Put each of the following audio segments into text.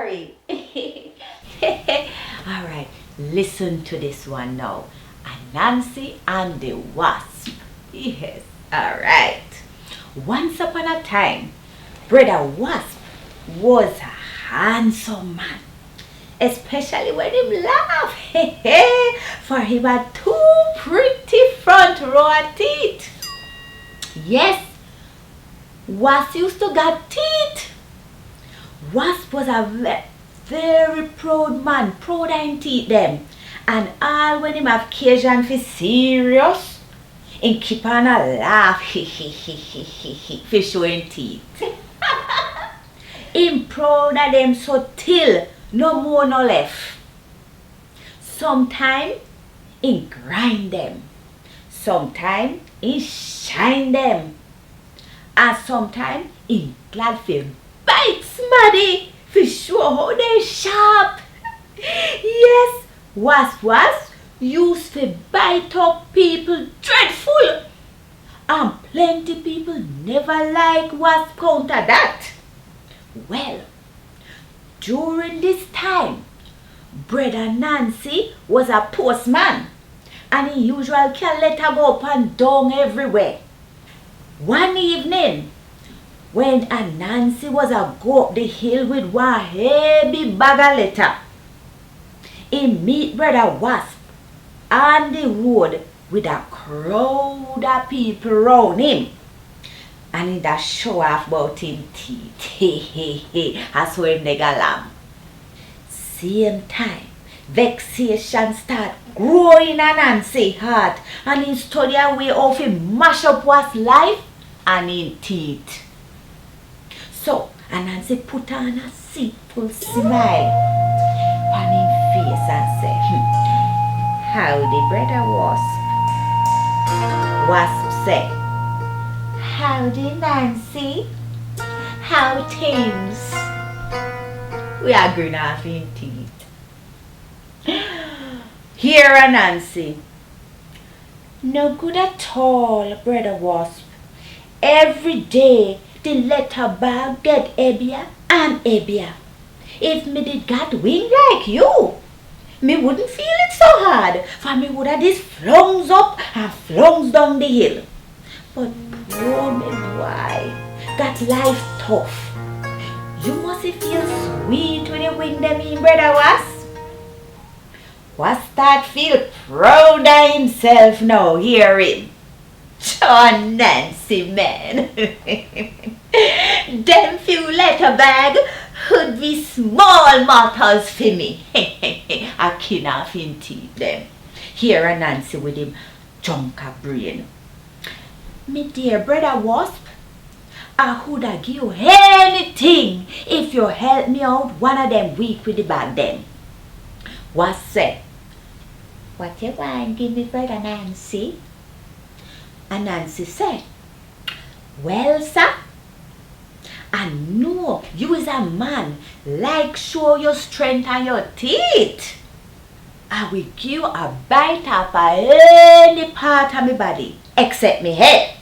story. Alright, listen to this one now. Anancy and the Wasp. Yes, alright. Once upon a time, Brother Wasp was a handsome man. Especially when he laughed. For he had two pretty front row teeth. Yes, Wasp used to got teeth. Wasp was a very proud man, proud in teeth them. And all when him have occasion for serious, him keep on a laugh, for showing teeth. Him proud of them so till no more no left. Sometime he grind them, sometime he shine them, and sometime he glad for bite smarty for show how they sharp. Yes, Wasp used to bite up people dreadful, and plenty people never like Wasp counter that. Well, during this time, Brother Anancy was a postman, and he usually can let her go up and down everywhere. One evening, when Anancy was a go up the hill with one heavy bag of letter, he meet Brother Wasp on the road with a crowd of people round him. And he da show off about him teeth. That's where him nigga lamb. Same time, vexation start growing in Anancy's heart, and he study a way how to mash up Wasp's life and in teeth. So Anancy put on a simple smile on his face and say, "Howdy, Brother Wasp." Wasp say, "Howdy, Nancy. How things?" We are going off in teeth. Here, Anancy. "No good at all, Brother Wasp. Every day the letter bag get heavier and heavier. If me did got wing like you, me wouldn't feel it so hard, for me would have just flungs up and flungs down the hill. But poor me boy, got life tough. You must feel sweet when you wing them in, Brother Wasp." Wasp start feel proud of himself now, hear him. "John Nancy, man. Them few letter bag would be small matters for me." I cannot fin teeth them. Here Anancy with him junk a brain. "Me dear Brother Wasp, I woulda give you anything if you help me out one of them week with the bag them." Wasp say, "What you want give me, Brother Nancy?" Anancy said, "Well, sir, I know you is a man like show your strength and your teeth. I will give you a bite of any part of my body except my head.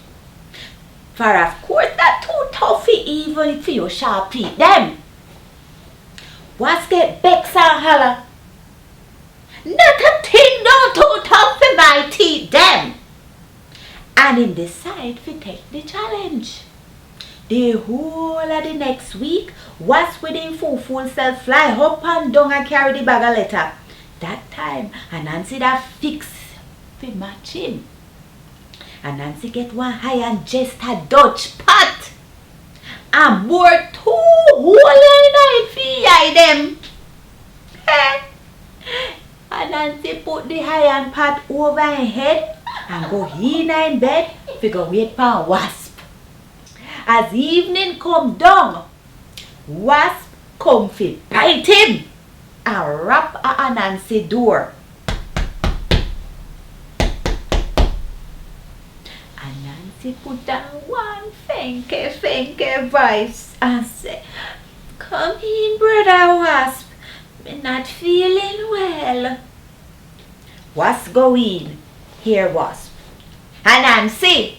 For of course that too tough even for your sharp teeth them." Wasp get vexed and holler, "Not a thing no too tough for my teeth them." And him decide to take the challenge. The whole of the next week, Wasp with him full self fly up and down and carry the bag of letter. That time, Anancy that fix to match him. Anancy get one high and just a Dutch pot. And more two whole night for eye them. Anancy put the iron pot over her head and go in bed to go wait for Wasp. As evening come down, Wasp come fi bite him and rap at Anancy door. Anancy put down one funky voice and say, "Come in, Brother Wasp. Me not feeling well." Wasp go in. Here Wasp, "Anancy,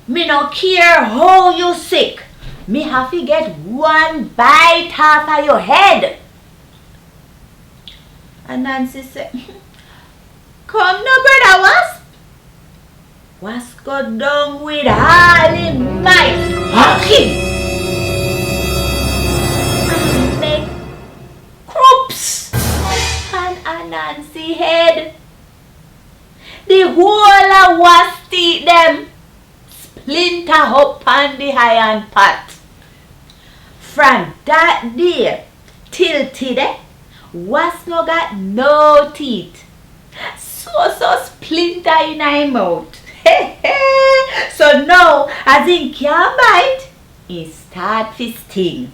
me no care how you sick. me have to get one bite off of your head. And Nancy said, come no, brother Wasp. Wasp got down with all in might. Hawking. And make croups on Anancy head. The whole of Wasp teeth them splinter up on the iron pot. From that day till today, Wasp no got no teeth. So splinter in his mouth. So now, as he can't bite, he start to sting.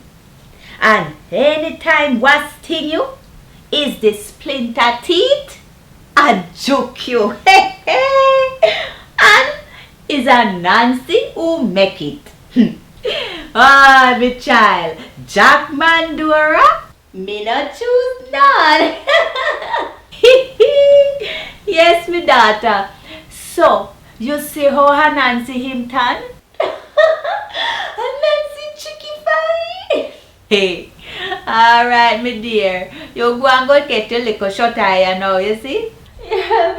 And anytime Wasp sting you, is the splinter teeth and joke you. And is Anancy who make it. Ah, my child, Jack Mandora, me not choose none. Yes, my daughter. So, you see how Anancy him turn? Anancy tricky fine. Hey, alright, my dear. You go and go get your little short eye now, you see? Yeah,